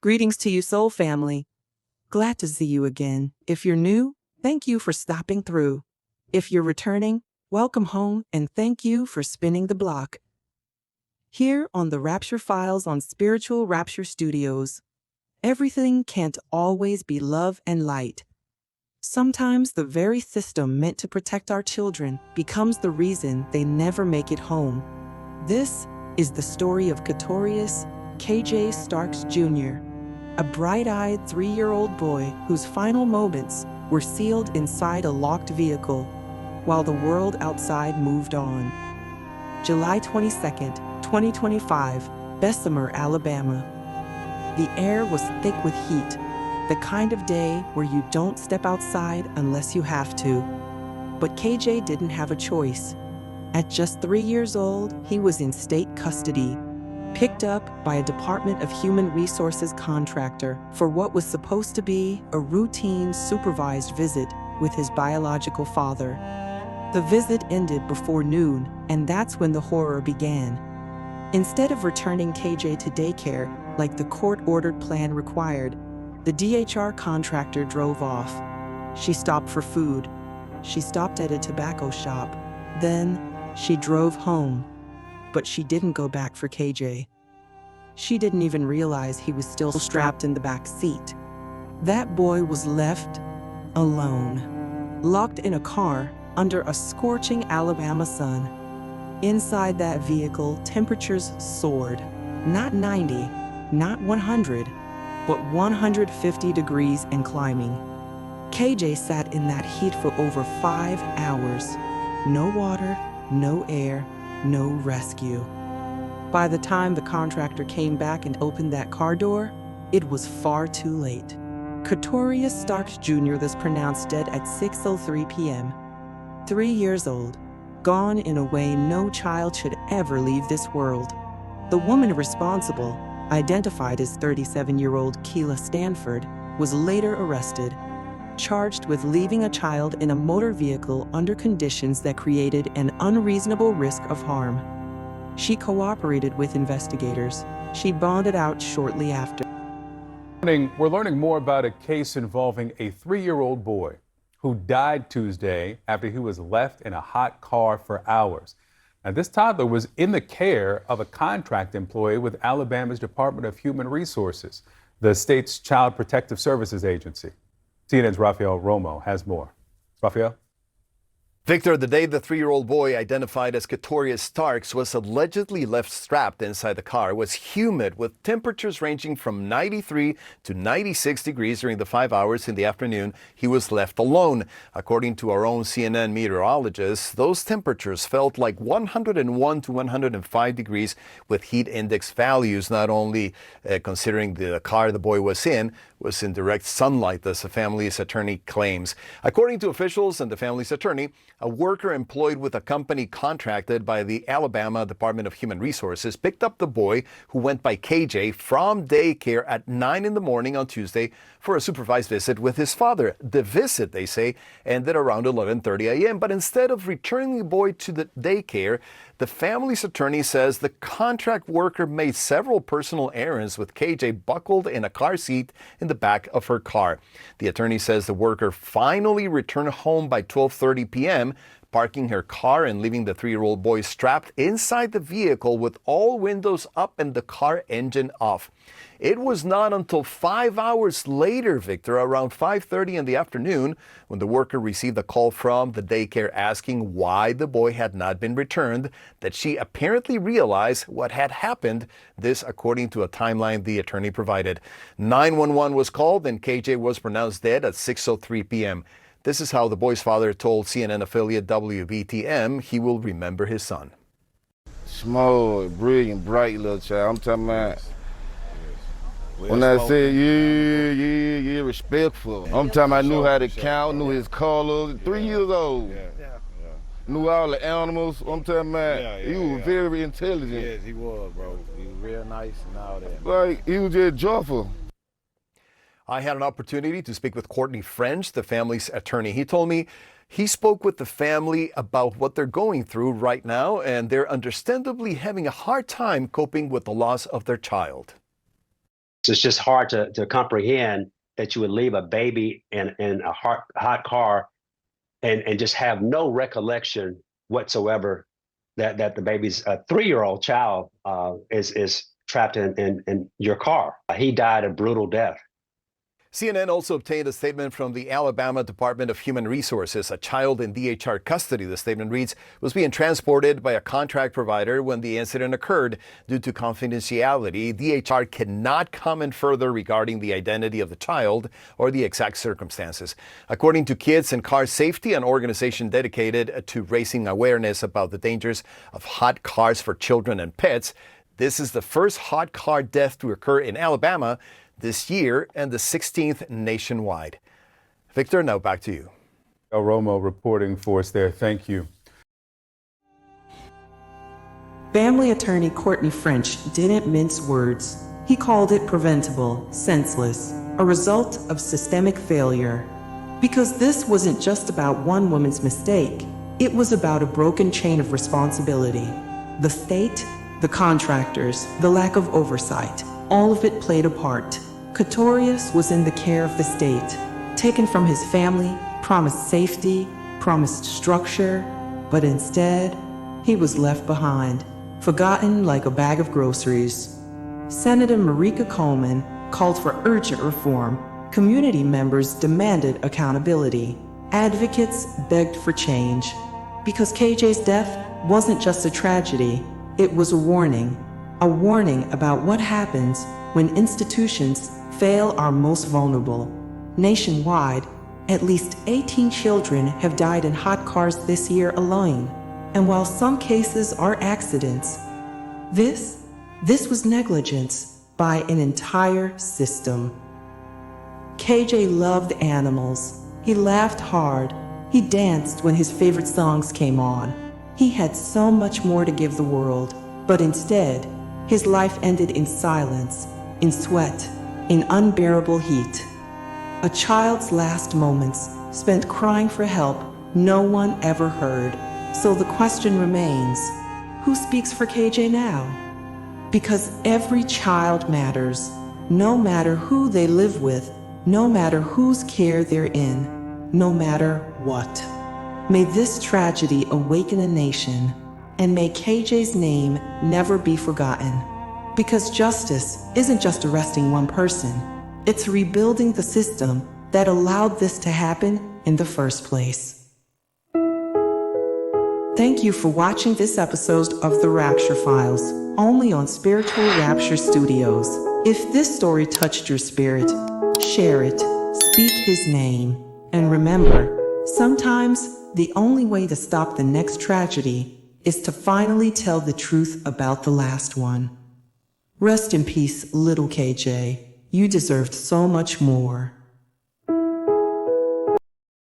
Greetings to you, Soul family. Glad to see you again. If you're new, thank you for stopping through. If you're returning, welcome home and thank you for spinning the block. Here on the Rapture Files on Spiritual Rapture Studios, everything can't always be love and light. Sometimes the very system meant to protect our children becomes the reason they never make it home. This is the story of Torrius KJ Starkes Jr., a bright-eyed 3-year-old boy whose final moments were sealed inside a locked vehicle while the world outside moved on. July 22nd, 2025, Bessemer, Alabama. The air was thick with heat, the kind of day where you don't step outside unless you have to. But KJ didn't have a choice. At just 3 years old, he was in state custody, picked up by a Department of Human Resources contractor for what was supposed to be a routine supervised visit with his biological father. The visit ended before noon, and that's when the horror began. Instead of returning KJ to daycare like the court-ordered plan required, the DHR contractor drove off. She stopped for food. She stopped at a tobacco shop. Then she drove home. But she didn't go back for KJ. She didn't even realize he was still strapped in the back seat. That boy was left alone, locked in a car under a scorching Alabama sun. Inside that vehicle, temperatures soared. Not 90, not 100, but 150 degrees and climbing. KJ sat in that heat for over 5 hours. No water, no air, no rescue. By the time the contractor came back and opened that car door, it was far too late. Torrius Starkes Jr. was pronounced dead at 6:03 p.m. 3 years old, gone in a way no child should ever leave this world. The woman responsible, identified as 37-year-old Keila Stanford, was later arrested, charged with leaving a child in a motor vehicle under conditions that created an unreasonable risk of harm. She cooperated with investigators. She bonded out shortly after. We're learning more about a case involving a 3-year-old boy who died Tuesday after he was left in a hot car for hours. Now, this toddler was in the care of a contract employee with Alabama's Department of Human Resources, the state's Child Protective Services agency. CNN's Rafael Romo has more. Rafael? Victor, the day the 3-year-old boy identified as Torrius Starkes was allegedly left strapped inside the car was humid, with temperatures ranging from 93 to 96 degrees during the 5 hours in the afternoon he was left alone. According to our own CNN meteorologist, those temperatures felt like 101 to 105 degrees with heat index values, not only considering the car the boy was in direct sunlight, as the family's attorney claims. According to officials and the family's attorney, a worker employed with a company contracted by the Alabama Department of Human Resources picked up the boy, who went by KJ, from daycare at 9 in the morning on Tuesday for a supervised visit with his father. The visit, they say, ended around 11:30 a.m., but instead of returning the boy to the daycare, the family's attorney says the contract worker made several personal errands with KJ buckled in a car seat in the back of her car. The attorney says the worker finally returned home by 12:30 p.m., parking her car and leaving the 3-year-old boy strapped inside the vehicle with all windows up and the car engine off. It was not until 5 hours later, Victor, around 5:30 in the afternoon, when the worker received a call from the daycare asking why the boy had not been returned, that she apparently realized what had happened. This, according to a timeline the attorney provided. 911 was called and KJ was pronounced dead at 6:03 p.m. This is how the boy's father told CNN affiliate WBTM he will remember his son. Small, brilliant, bright little child. I'm talking about, when I say yeah, respectful. I'm talking about knew how to count, knew his colors. 3 years old. Knew all the animals. I'm talking about, he was very intelligent. Yes, he was, bro. He was real nice and all that. Like, he was just joyful. I had an opportunity to speak with Courtney French, the family's attorney. He told me he spoke with the family about what they're going through right now, and they're understandably having a hard time coping with the loss of their child. So it's just hard to comprehend that you would leave a baby in a hot car and just have no recollection whatsoever that the baby's a 3-year-old child is trapped in your car. He died a brutal death. CNN also obtained a statement from the Alabama Department of Human Resources. A child in DHR custody, the statement reads, was being transported by a contract provider when the incident occurred. Due to confidentiality, DHR cannot comment further regarding the identity of the child or the exact circumstances. According to Kids and Car Safety, an organization dedicated to raising awareness about the dangers of hot cars for children and pets, this is the first hot car death to occur in Alabama this year and the 16th nationwide. Victor, now back to you. El Romo reporting for us there. Thank you. Family attorney Courtney French didn't mince words. He called it preventable, senseless, a result of systemic failure. Because this wasn't just about one woman's mistake. It was about a broken chain of responsibility. The state, the contractors, the lack of oversight, all of it played a part. Torrius was in the care of the state, taken from his family, promised safety, promised structure, but instead, he was left behind, forgotten like a bag of groceries. Senator Marika Coleman called for urgent reform. Community members demanded accountability. Advocates begged for change. Because KJ's death wasn't just a tragedy, it was a warning about what happens when institutions fail our most vulnerable. Nationwide, at least 18 children have died in hot cars this year alone. And while some cases are accidents, this was negligence by an entire system. KJ loved animals. He laughed hard. He danced when his favorite songs came on. He had so much more to give the world, but instead, his life ended in silence, in sweat, in unbearable heat. A child's last moments spent crying for help no one ever heard. So the question remains, who speaks for KJ now? Because every child matters, no matter who they live with, no matter whose care they're in, no matter what. May this tragedy awaken a nation, and may KJ's name never be forgotten. Because justice isn't just arresting one person, it's rebuilding the system that allowed this to happen in the first place. Thank you for watching this episode of the Rapture Files, only on Spiritual Rapture Studios. If this story touched your spirit, share it, speak his name, and remember, sometimes the only way to stop the next tragedy is to finally tell the truth about the last one. Rest in peace, little KJ. You deserved so much more.